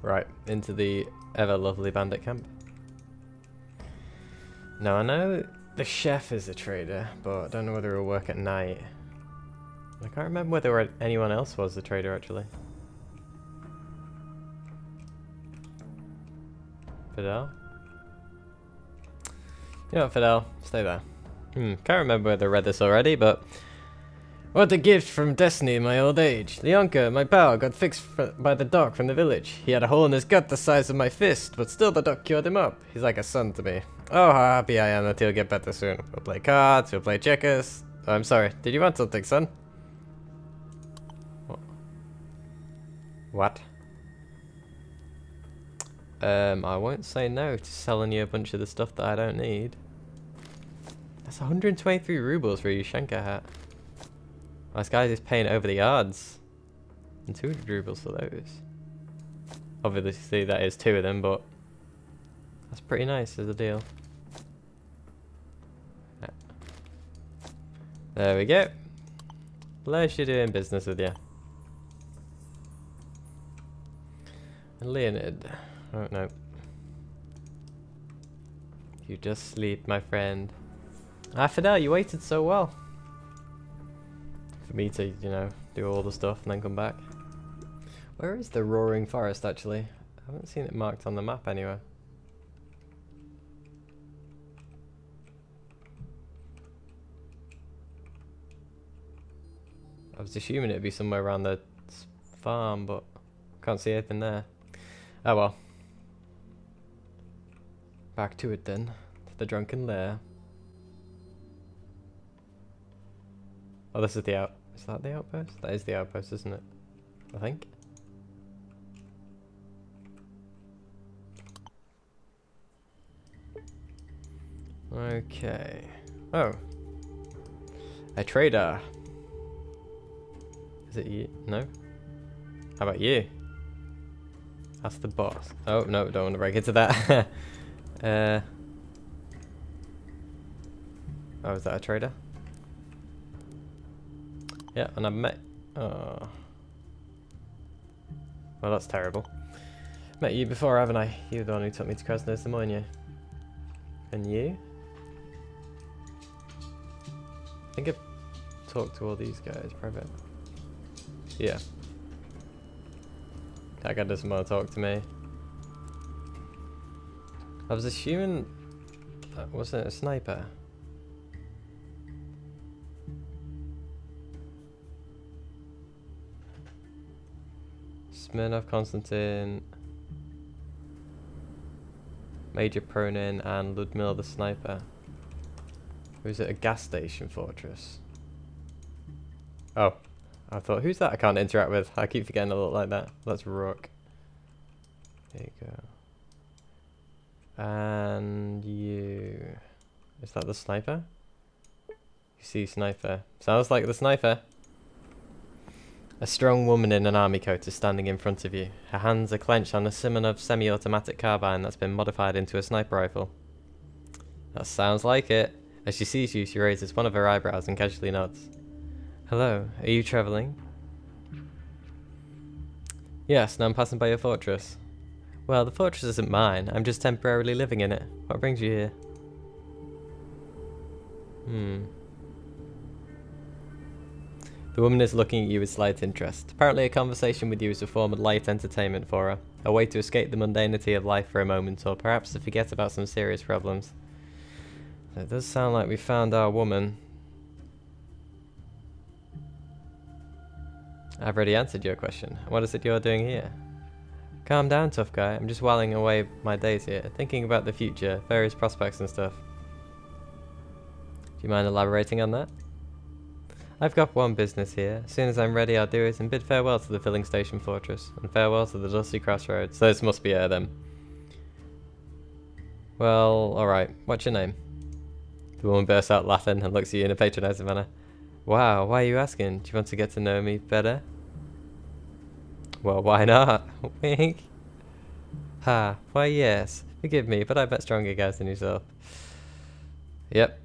Right, into the ever lovely bandit camp. Now I know the chef is a trader, but I don't know whether he'll work at night. I can't remember whether anyone else was the trader actually. Fidel? You know what, Fidel? Stay there. Can't remember whether I read this already, but... What a gift from destiny in my old age. Leonka, my pal, got fixed by the doc from the village. He had a hole in his gut the size of my fist, but still the doc cured him up. He's like a son to me. Oh, how happy I am that he'll get better soon. We'll play cards, we'll play checkers. Oh, I'm sorry, did you want something, son? What? I won't say no to selling you a bunch of the stuff that I don't need. That's 123 rubles for your Shenka hat. Oh, this guy's just paying over the odds. And 200 rubles for those. Obviously that is two of them, but that's pretty nice as a deal. Yeah. There we go. Pleasure doing business with you. And Leonid. Oh no. You just sleep, my friend. Ah, Fidel, you waited so well. For me to, you know, do all the stuff and then come back. Where is the roaring forest actually? I haven't seen it marked on the map anywhere. I was assuming it'd be somewhere around the farm, but can't see anything there. Oh well. Back to it then. To the drunken lair. Oh, this is the out. Is that the outpost? That is the outpost, isn't it? I think. Okay. Oh. A trader. Is it you? No? How about you? That's the boss. Oh, no, don't want to break into that. Oh, is that a trader? Yeah, and I met... Oh. Well, that's terrible. Met you before, haven't I? You're the one who took me to Krasnov, weren't you? And you? I think I've talked to all these guys, private. Yeah. That guy doesn't want to talk to me. I was assuming that wasn't a sniper. Smirnov, Konstantin, Major Pronin, and Ludmila the sniper. Who's at a gas station fortress? Oh, I thought, who's that I can't interact with? I keep forgetting to look like that. That's Rook. There you go. And you... Is that the sniper? You see sniper. Sounds like the sniper. A strong woman in an army coat is standing in front of you. Her hands are clenched on a Simonov semi-automatic carbine that's been modified into a sniper rifle. That sounds like it. As she sees you, she raises one of her eyebrows and casually nods. Hello, are you travelling? Yes, and I'm passing by your fortress. Well, the fortress isn't mine. I'm just temporarily living in it. What brings you here? The woman is looking at you with slight interest. Apparently a conversation with you is a form of light entertainment for her. A way to escape the mundanity of life for a moment, or perhaps to forget about some serious problems. So it does sound like we found our woman. I've already answered your question. What is it you're doing here? Calm down, tough guy. I'm just whiling away my days here, thinking about the future, various prospects and stuff. Do you mind elaborating on that? I've got one business here. As soon as I'm ready, I'll do it and bid farewell to the filling station fortress, and farewell to the dusty crossroads. So this must be her then. Well, alright. What's your name? The woman bursts out laughing and looks at you in a patronizing manner. Wow, why are you asking? Do you want to get to know me better? Well, why not? Wink. Ha, why yes. Forgive me, but I bet stronger guys than yourself. Yep.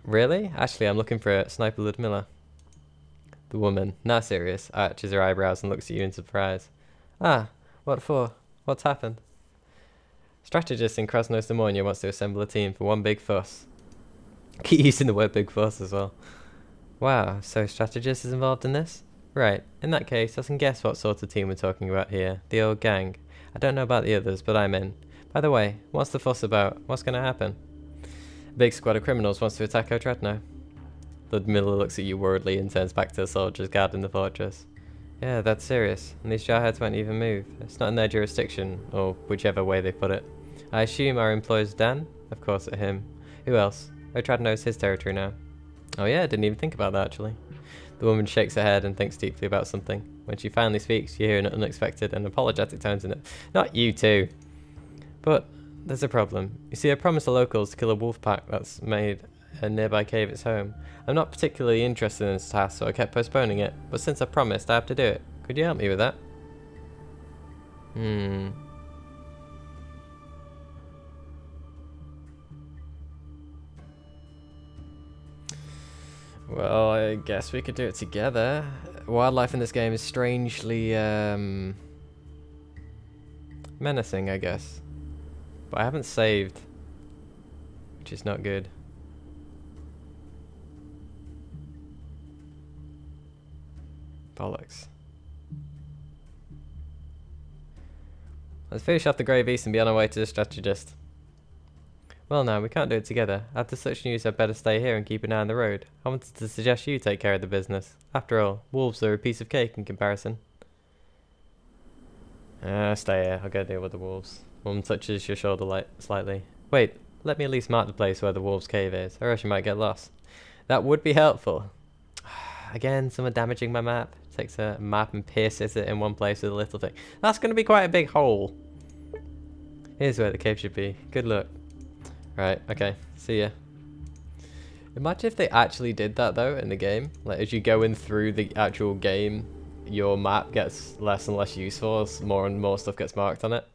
Really? Actually, I'm looking for a Sniper Ludmila. The woman, now serious, arches her eyebrows and looks at you in surprise. Ah, what for? What's happened? Strategist in Krasnov wants to assemble a team for one big fuss. Keep using the word big fuss as well. Wow, so strategist is involved in this? Right, in that case, I can guess what sort of team we're talking about here. The old gang. I don't know about the others, but I'm in. By the way, what's the fuss about? What's going to happen? A big squad of criminals wants to attack our Dreadnought. Ludmilla looks at you worriedly and turns back to the soldiers guarding the fortress. Yeah, that's serious, and these jarheads won't even move. It's not in their jurisdiction, or whichever way they put it. I assume our employer's Dan? Of course, at him. Who else? Dreadnought's his territory now. Oh yeah, I didn't even think about that actually. The woman shakes her head and thinks deeply about something. When she finally speaks, you hear an unexpected and apologetic tones in it. Not you two! But there's a problem. You see, I promised the locals to kill a wolf pack that's made a nearby cave its home. I'm not particularly interested in this task, so I kept postponing it. But since I promised, I have to do it. Could you help me with that? Well, I guess we could do it together. Wildlife in this game is strangely menacing, I guess. But I haven't saved, which is not good. Bollocks. Let's finish off the Grey Beast and be on our way to the strategist. Well now, we can't do it together. After such news, I'd better stay here and keep an eye on the road. I wanted to suggest you take care of the business. After all, wolves are a piece of cake in comparison. Stay here. I'll go deal with the wolves. Mum touches your shoulder slightly. Wait, let me at least mark the place where the wolves' cave is, or else you might get lost. That would be helpful. Again, someone damaging my map. Takes a map and pierces it in one place with a little thing. That's going to be quite a big hole. Here's where the cave should be. Good luck. Right, okay. See ya. Imagine if they actually did that though in the game. Like as you go in through the actual game, your map gets less and less useful as more and more stuff gets marked on it.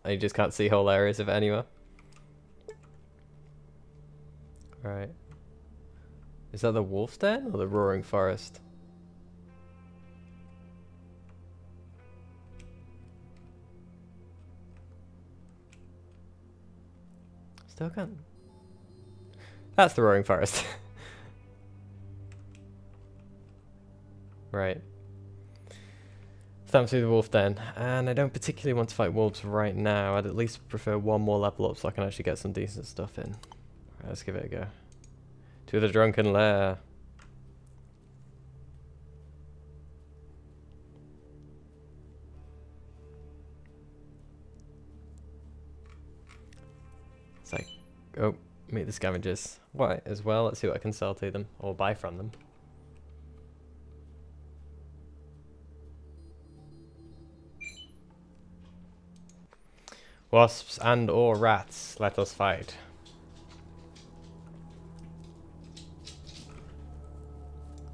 And you just can't see whole areas of it anymore. Right. Is that the wolf's den or the roaring forest? Still can't. That's the roaring forest. Right. Stamp through the wolf den. And I don't particularly want to fight wolves right now. I'd at least prefer one more level up so I can actually get some decent stuff in. Right, let's give it a go. To the drunken lair. It's like, oh, meet the scavengers. Why, as well, let's see what I can sell to them, or buy from them. Wasps and or rats, let us fight.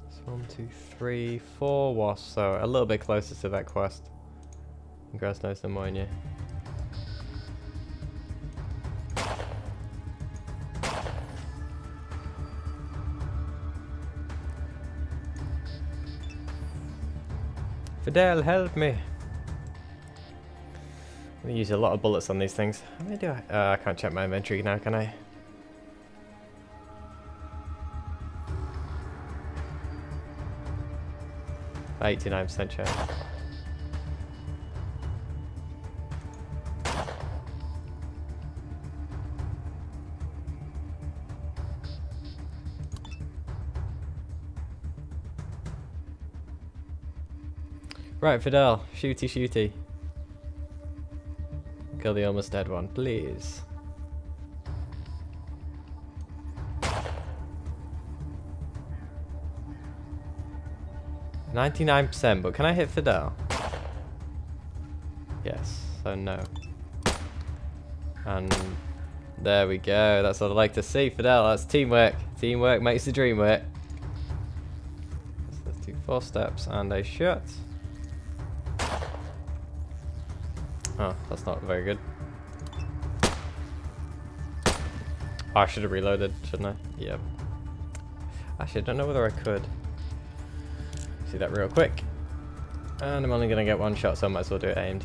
So 1, 2, 3, 4 wasps, so a little bit closer to that quest. In Krasnov than Moyne. Fidel, help me! I'm gonna use a lot of bullets on these things. How many do I? I can't check my inventory now, can I? About 89% chance. Right, Fidel, shooty shooty. Kill the almost dead one, please. %, but can I hit Fidel? Yes, so no. And there we go, that's what I like to see, Fidel, that's teamwork. Teamwork makes the dream work. So let's do 4 steps and a shot. Oh, that's not very good. Oh, I should have reloaded, shouldn't I? Yep. Actually, I don't know whether I could. See that real quick. And I'm only going to get one shot, so I might as well do it aimed.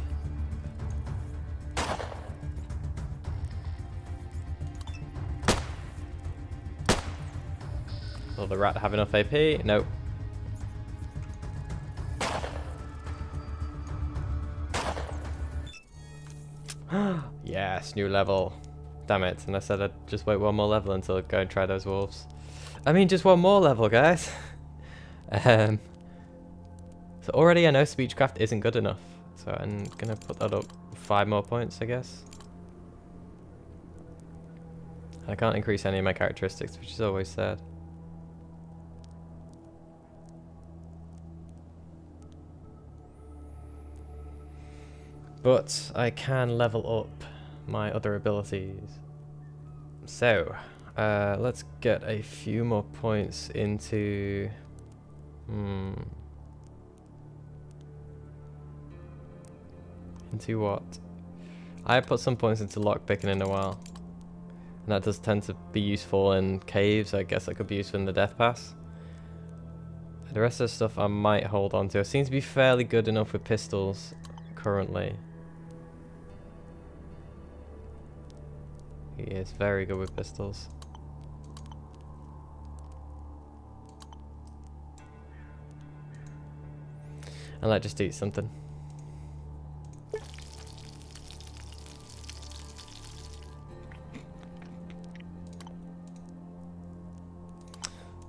Will the rat have enough AP? Nope. Yes, new level. Damn it, and I said I'd just wait one more level until I'd go and try those wolves. I mean, just one more level, guys. So already I know Speechcraft isn't good enough. So I'm gonna put that up 5 more points, I guess. I can't increase any of my characteristics, which is always sad. But I can level up my other abilities. So, let's get a few more points into... Into what? I put some points into lockpicking in a while. And that does tend to be useful in caves. I guess that could be useful in the Death Pass. The rest of the stuff I might hold on to. I seem to be fairly good enough with pistols currently. He is very good with pistols. And let's just eat something.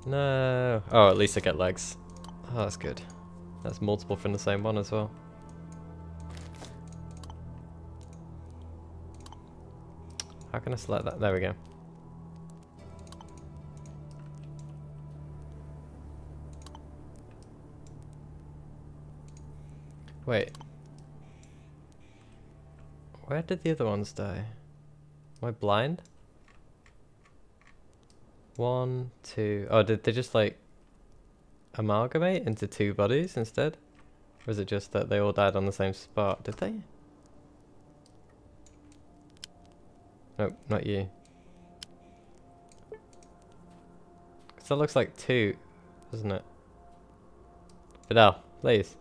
No. Oh, at least I get legs. Oh, that's good. That's multiple from the same one as well. How can I select that? There we go. Wait. Where did the other ones die? Am I blind? 1, 2. Oh, did they just like amalgamate into 2 bodies instead? Or is it just that they all died on the same spot? Did they? Nope, not you. So that looks like 2, doesn't it? Fidel, please.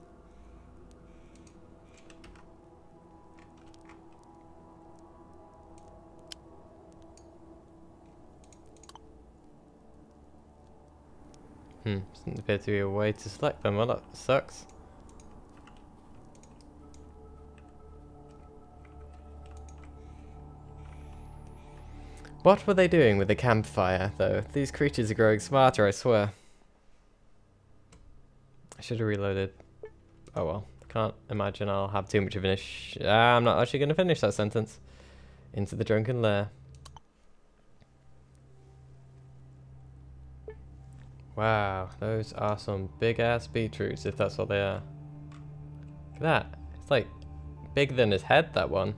Doesn't appear to be a way to select them. Well, that sucks. What were they doing with the campfire, though? These creatures are growing smarter, I swear. I should have reloaded. Oh well. Can't imagine I'll have too much of an issue. I'm not actually going to finish that sentence. Into the drunken lair. Wow, those are some big-ass beetroots, if that's what they are. Look at that. It's like bigger than his head, that one.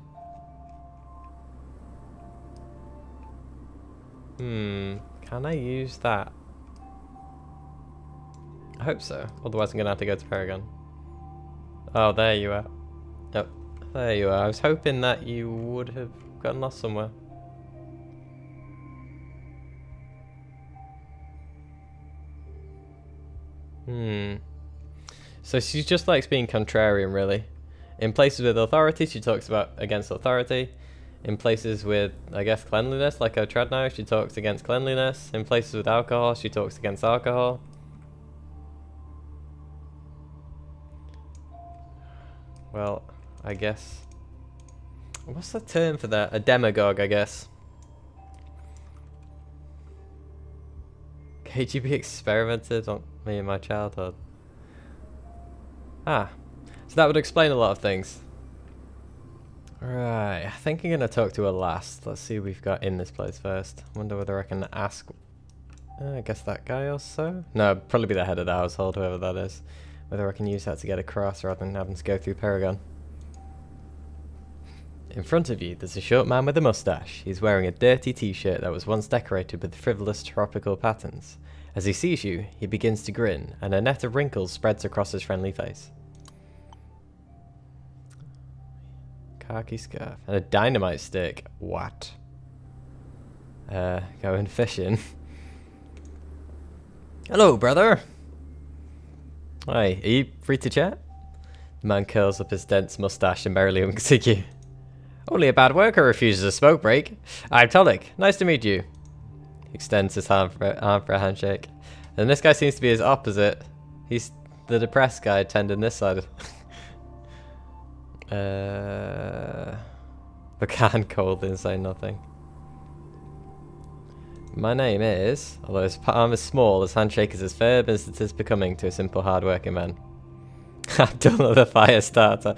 Can I use that? I hope so. Otherwise I'm going to have to go to Paragon. Oh, there you are. Yep, there you are. I was hoping that you would have gotten lost somewhere. So she just likes being contrarian, really. In places with authority, she talks about against authority. In places with, I guess, cleanliness, like her trad now, she talks against cleanliness. In places with alcohol, she talks against alcohol. Well, I guess... What's the term for that? A demagogue, I guess. KGB experimented on me in my childhood. Ah, so that would explain a lot of things. Right, I think I'm going to talk to her last. Let's see what we've got in this place first. I wonder whether I can ask... I guess that guy also? No, probably be the head of the household, whoever that is. Whether I can use that to get across rather than having to go through Paragon. In front of you, there's a short man with a mustache. He's wearing a dirty t-shirt that was once decorated with frivolous tropical patterns. As he sees you, he begins to grin, and a net of wrinkles spreads across his friendly face. Khaki scarf. And a dynamite stick. What? Going fishing. Hello, brother! Hi, are you free to chat? The man curls up his dense mustache and merrily winks at you. Only a bad worker refuses a smoke break. I'm Tonic. Nice to meet you. He extends his arm for a handshake. And this guy seems to be his opposite. He's the depressed guy tending this side. McCann cold and say nothing. My name is, although his palm is small, his handshake is as firm as it is becoming to a simple hard-working man. Abdullah the fire starter.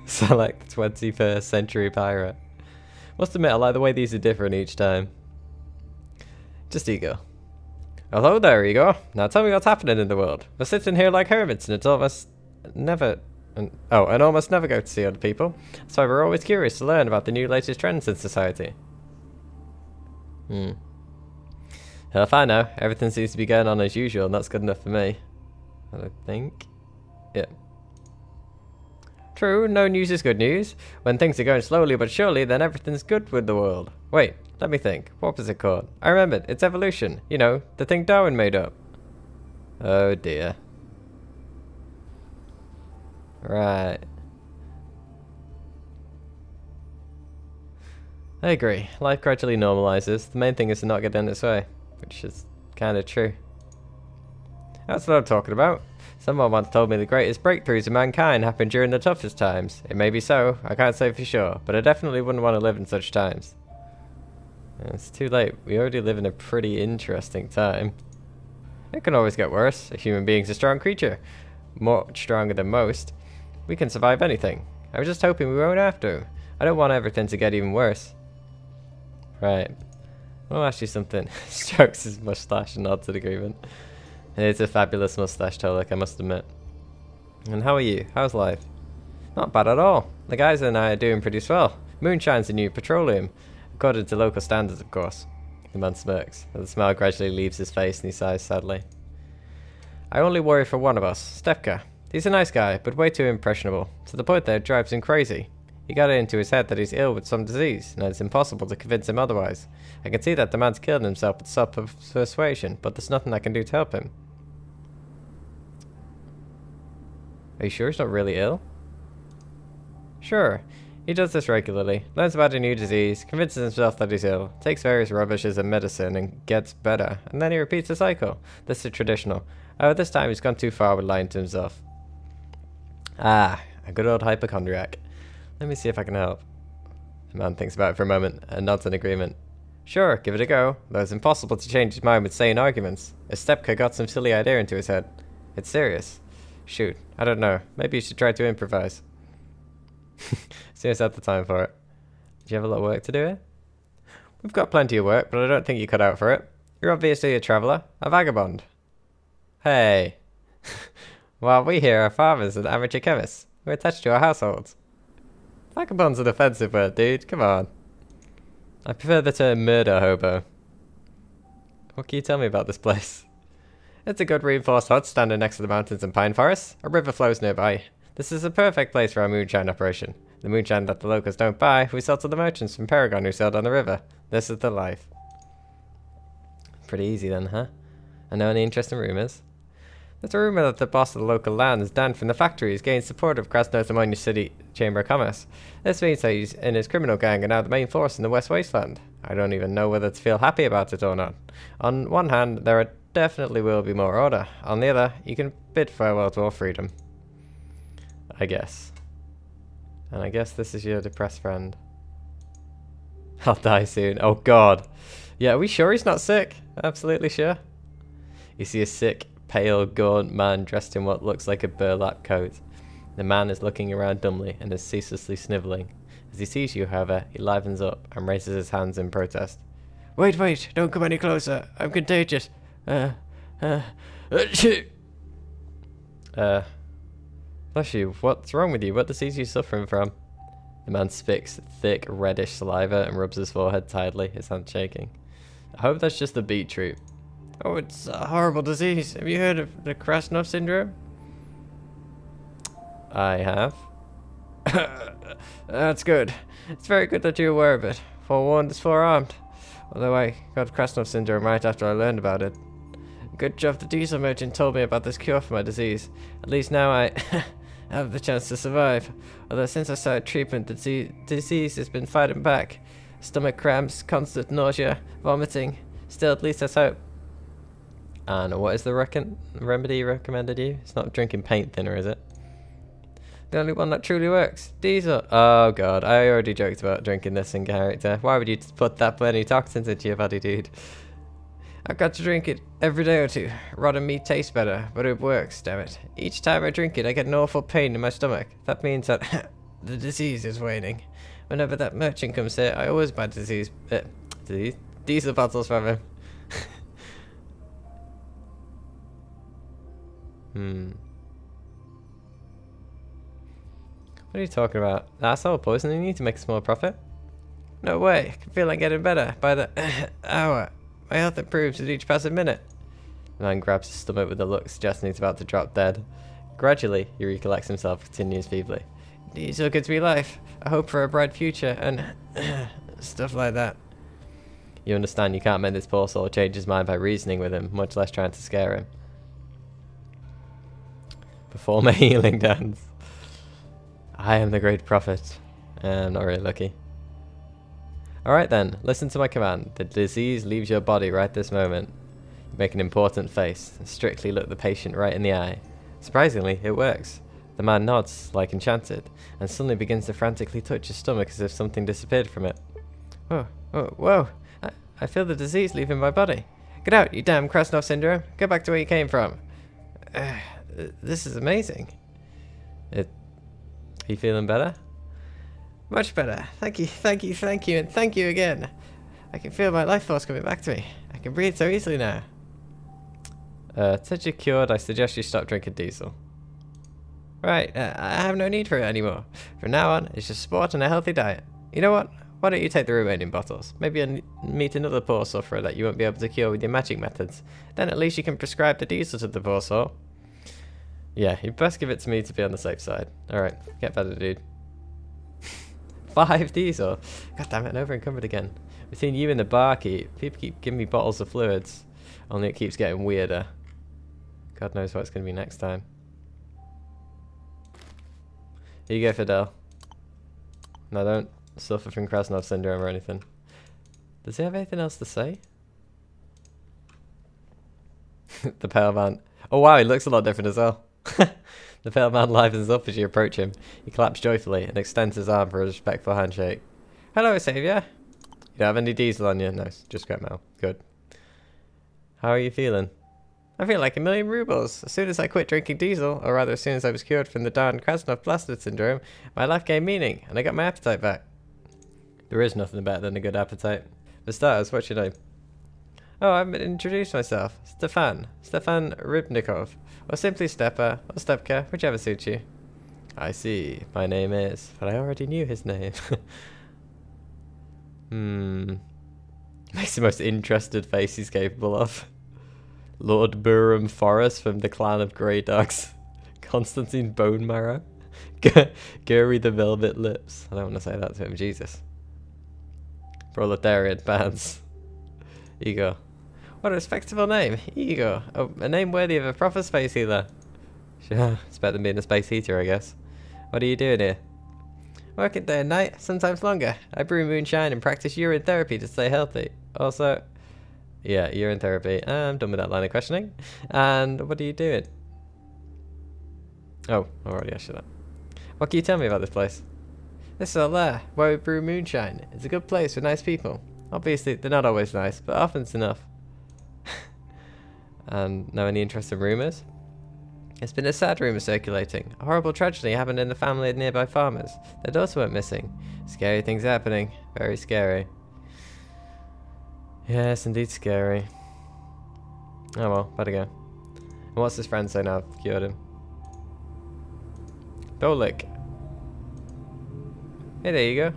Sound like the 21st century pirate. Must admit, I like the way these are different each time. Just ego. Hello there, ego. Now tell me what's happening in the world. We're sitting here like hermits and it's almost never... and almost never go to see other people. That's why we're always curious to learn about the new latest trends in society. Hell if I know. Everything seems to be going on as usual and that's good enough for me. I think. Yeah. True, no news is good news. When things are going slowly but surely, then everything's good with the world. Wait, let me think. What was it called? I remembered. It's evolution. You know, the thing Darwin made up. Oh dear. Right. I agree. Life gradually normalizes. The main thing is to not get in its way. Which is kind of true. That's what I'm talking about. Someone once told me the greatest breakthroughs of mankind happened during the toughest times. It may be so, I can't say for sure, but I definitely wouldn't want to live in such times. It's too late. We already live in a pretty interesting time. It can always get worse. A human being's a strong creature. Much stronger than most. We can survive anything. I was just hoping we won't have to. I don't want everything to get even worse. Right. I'll ask you something. Strokes his mustache and nods in agreement. It's a fabulous mustache, Tolek, I must admit. And how are you? How's life? Not bad at all. The guys and I are doing pretty swell. Moonshine's the new petroleum. According to local standards, of course. The man smirks, but the smile gradually leaves his face and he sighs sadly. I only worry for one of us, Stepka. He's a nice guy, but way too impressionable, to the point that it drives him crazy. He got it into his head that he's ill with some disease, and it's impossible to convince him otherwise. I can see that the man's killing himself with some persuasion, but there's nothing I can do to help him. Are you sure he's not really ill? Sure. He does this regularly. Learns about a new disease, convinces himself that he's ill, takes various rubbishes and medicine and gets better, and then he repeats the cycle. This is traditional. However, this time he's gone too far with lying to himself. Ah, a good old hypochondriac. Let me see if I can help. The man thinks about it for a moment and nods in agreement. Sure, give it a go, though it's impossible to change his mind with sane arguments. A Stepka got some silly idea into his head. It's serious. Shoot, I don't know. Maybe you should try to improvise. Seems I have the time for it. Do you have a lot of work to do here? We've got plenty of work, but I don't think you're cut out for it. You're obviously a traveller, a vagabond. Hey. While we here are farmers and amateur chemists. We're attached to our households. Vagabond's an offensive word, dude. Come on. I prefer the term murder hobo. What can you tell me about this place? It's a good reinforced hut standing next to the mountains and pine forests. A river flows nearby. This is a perfect place for our moonshine operation. The moonshine that the locals don't buy, we sell to the merchants from Paragon who sailed on the river. This is the life. Pretty easy then, huh? I know any interesting rumours? There's a rumour that the boss of the local lands, Dan from the factories, gained support of Krasnov's Ammonia City Chamber of Commerce. This means that he's in his criminal gang and now the main force in the West Wasteland. I don't even know whether to feel happy about it or not. On one hand, there definitely will be more order. On the other, you can bid farewell to all freedom. I guess. And I guess this is your depressed friend. I'll die soon. Oh god. Yeah, are we sure he's not sick? Absolutely sure. You see a sick, pale, gaunt man dressed in what looks like a burlap coat. The man is looking around dumbly and is ceaselessly snivelling. As he sees you, however, he livens up and raises his hands in protest. Wait, don't come any closer. I'm contagious. Bless you, what's wrong with you? What disease are you suffering from? The man spits thick, reddish saliva and rubs his forehead tidily, his hand shaking. I hope that's just the beetroot. Oh, it's a horrible disease. Have you heard of the Krasnov syndrome? I have. That's good. It's very good that you're aware of it. Forewarned is forearmed. Although I got Krasnov syndrome right after I learned about it. Good job the diesel merchant told me about this cure for my disease. At least now I have the chance to survive. Although since I started treatment, the disease has been fighting back. Stomach cramps, constant nausea, vomiting. Still, at least there's hope. And what is the remedy recommended you? It's not drinking paint thinner, is it? The only one that truly works. Diesel. Oh god, I already joked about drinking this in character. Why would you put that many toxins into your body, dude? I've got to drink it every day or two. Rotten meat tastes better, but it works, damn it. Each time I drink it, I get an awful pain in my stomach. That means that the disease is waning. Whenever that merchant comes here, I always buy diesel bottles from him. What are you talking about? Asshole poisoning you to make a small profit? No way. I can feel like getting better by the hour. My health improves with each passing minute. The man grabs his stomach with a look suggesting he's about to drop dead. Gradually, he recollects himself, continues feebly. Diesel gives me life. I hope for a bright future and stuff like that. You understand you can't make this poor soul change his mind by reasoning with him, much less trying to scare him. Perform a healing dance. I am the great prophet. I'm not really lucky. Alright then, listen to my command. The disease leaves your body right this moment. You make an important face and strictly look the patient right in the eye. Surprisingly, it works. The man nods, like enchanted, and suddenly begins to frantically touch his stomach as if something disappeared from it. Whoa, whoa, whoa! I feel the disease leaving my body. Get out, you damn Krasnov syndrome! Go back to where you came from! This is amazing. Are you feeling better? Much better. Thank you, thank you, thank you, and thank you again. I can feel my life force coming back to me. I can breathe so easily now. Since you're cured, I suggest you stop drinking diesel. Right, I have no need for it anymore. From now on, it's just sport and a healthy diet. You know what? Why don't you take the remaining bottles? Maybe you'll meet another poor sufferer that you won't be able to cure with your magic methods. Then at least you can prescribe the diesel to the poor soul. Yeah, you best give it to me to be on the safe side. Alright, get better, dude. 5 diesel. God damn it, I'm over encumbered again. Between you and the barkeep, people keep giving me bottles of fluids. Only it keeps getting weirder. God knows what it's going to be next time. Here you go, Fidel. No, don't suffer from Krasnov syndrome or anything. Does he have anything else to say? The pale man. Oh wow, he looks a lot different as well. The pale man livens up as you approach him. He claps joyfully and extends his arm for a respectful handshake. Hello, Saviour. You don't have any diesel on you? No, just scrap metal. Good. How are you feeling? I feel like 1,000,000 rubles. As soon as I quit drinking diesel, or rather as soon as I was cured from the darn Krasnov blasted syndrome, my life gained meaning, and I got my appetite back. There is nothing better than a good appetite. For starters, what's your name? Oh, I haven't introduced myself. Stefan Rybnikov. Or simply Stepa, or Stepka, whichever suits you. I see. My name is... But I already knew his name. Makes the most interested face he's capable of. Lord Burham Forrest from the clan of Grey Dogs. Constantine Bone Marrow. Gary the Velvet Lips. I don't want to say that to him, Jesus. Proletariat Bands. Igor. What a respectable name. Igor. Oh, a name worthy of a proper space healer. Sure, it's better than being a space heater, I guess. What are you doing here? Working day and night, sometimes longer. I brew moonshine and practice urine therapy to stay healthy. Also, yeah, urine therapy. I'm done with that line of questioning. And what are you doing? Oh, I already asked you that. What can you tell me about this place? This is a lair, where we brew moonshine. It's a good place with nice people. Obviously, they're not always nice, but often it's enough. And know any interesting rumours? There's been a sad rumour circulating. A horrible tragedy happened in the family of nearby farmers. Their daughter went missing. Scary things happening. Very scary. Yes, indeed scary. Oh well, better go. And what's his friend say now I've cured him? Dolik. Hey, there you go.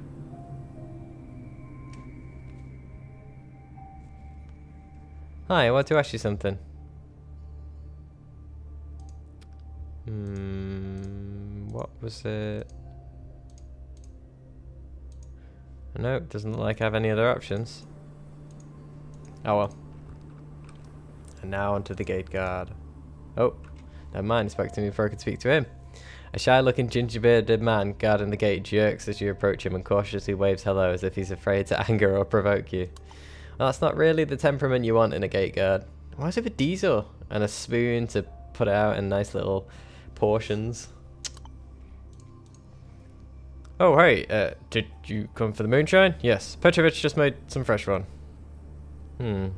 Hi, I want to ask you something. What was it? Nope, doesn't look like I have any other options. Oh well. And now onto the gate guard. Oh, never mind, he spoke to me before I could speak to him. A shy-looking ginger-bearded man guarding the gate jerks as you approach him and cautiously waves hello as if he's afraid to anger or provoke you. Well, that's not really the temperament you want in a gate guard. Why is it with diesel? And a spoon to put it out in nice little portions. Oh, hey, did you come for the moonshine? Yes, Petrovich just made some fresh one. Do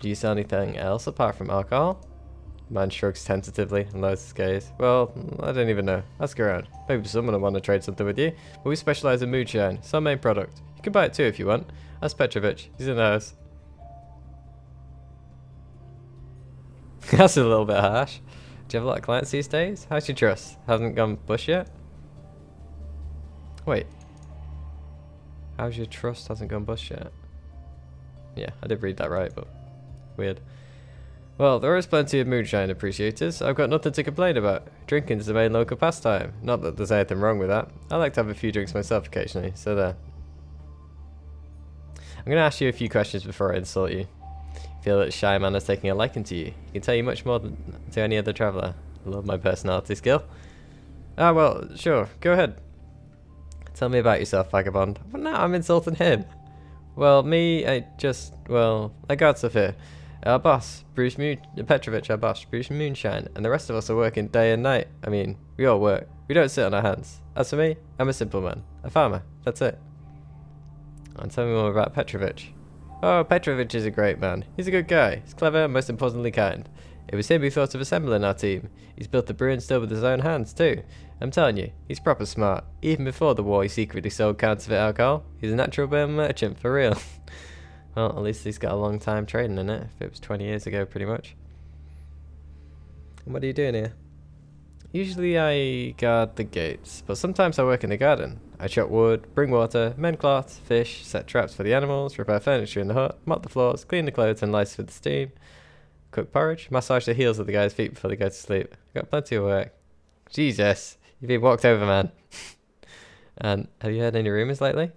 you sell anything else apart from alcohol? Man shrugs tentatively and lowers his gaze. Well, I don't even know. Ask around. Maybe someone will want to trade something with you. But we specialise in moonshine. It's our main product. You can buy it too if you want. Ask Petrovich. He's in the house. That's a little bit harsh. Do you have a lot of clients these days? How's your trust? Hasn't gone bush yet? Wait. How's your trust hasn't gone bush yet? Yeah, I did read that right, but weird. Well, there is plenty of moonshine appreciators. I've got nothing to complain about. Drinking is the main local pastime. Not that there's anything wrong with that. I like to have a few drinks myself occasionally, so there. I'm going to ask you a few questions before I insult you. Feel that Shy Man is taking a liking to you. He can tell you much more than to any other traveller. I love my personality skill. Ah, well, sure. Go ahead. Tell me about yourself, vagabond. Well, no, I'm insulting him. Well, I got stuff here. Our boss, Petrovich, our boss, Bruce Moonshine, and the rest of us are working day and night. I mean, we all work. We don't sit on our hands. As for me, I'm a simple man. A farmer. That's it. And tell me more about Petrovich. Oh, Petrovich is a great man. He's a good guy. He's clever and most importantly kind. It was him who thought of assembling our team. He's built the brewing still with his own hands too. I'm telling you, he's proper smart. Even before the war, he secretly sold counterfeit alcohol. He's a natural born merchant for real. Well, at least he's got a long time trading in it. If it was 20 years ago, pretty much. And what are you doing here? Usually I guard the gates, but sometimes I work in the garden. I chop wood, bring water, mend cloth, fish, set traps for the animals, repair furniture in the hut, mop the floors, clean the clothes and lice with the steam, cook porridge, massage the heels of the guys' feet before they go to sleep. I've got plenty of work. Jesus, you've been walked over, man. And have you heard any rumours lately?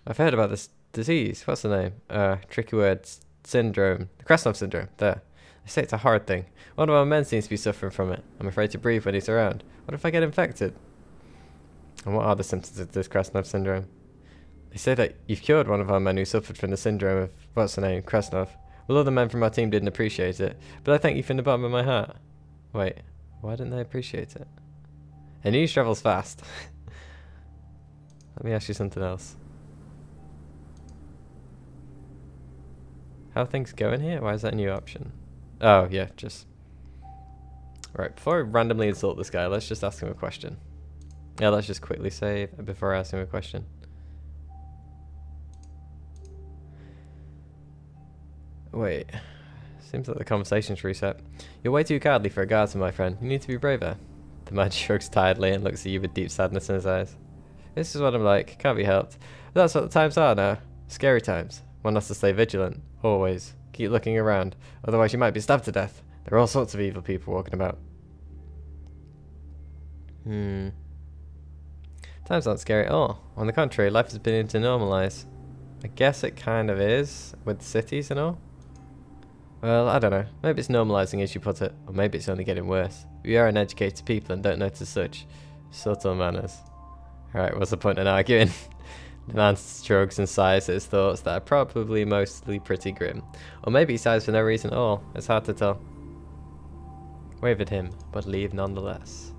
I've heard about this disease. What's the name? Tricky word. Syndrome. The Krasnov syndrome. There. They say it's a hard thing. One of our men seems to be suffering from it. I'm afraid to breathe when he's around. What if I get infected? And what are the symptoms of this Krasnov syndrome? They say that you've cured one of our men who suffered from the syndrome of, what's the name, Krasnov. Well, other men from our team didn't appreciate it, but I thank you from the bottom of my heart. Wait, why didn't they appreciate it? And news travels fast. Let me ask you something else. How are things going here? Why is that a new option? Oh, yeah, just... Right, before I randomly insult this guy, let's just ask him a question. Yeah, let's just quickly save before I ask him a question. Wait. Seems like the conversation's reset. You're way too cowardly for a guardsman, my friend. You need to be braver. The man shrugs tiredly and looks at you with deep sadness in his eyes. This is what I'm like. Can't be helped. But that's what the times are now. Scary times. One has to stay vigilant. Always. Keep looking around. Otherwise you might be stabbed to death. There are all sorts of evil people walking about. Times aren't scary at all. On the contrary, life has beginning to normalise. I guess it kind of is, with cities and all. Well, I don't know. Maybe it's normalising as you put it, or maybe it's only getting worse. We are uneducated people and don't notice such subtle manners. Alright, what's the point in arguing? The man shrugs and sighs at his thoughts that are probably mostly pretty grim. Or maybe he sighs for no reason at all. It's hard to tell. Wave at him, but leave nonetheless.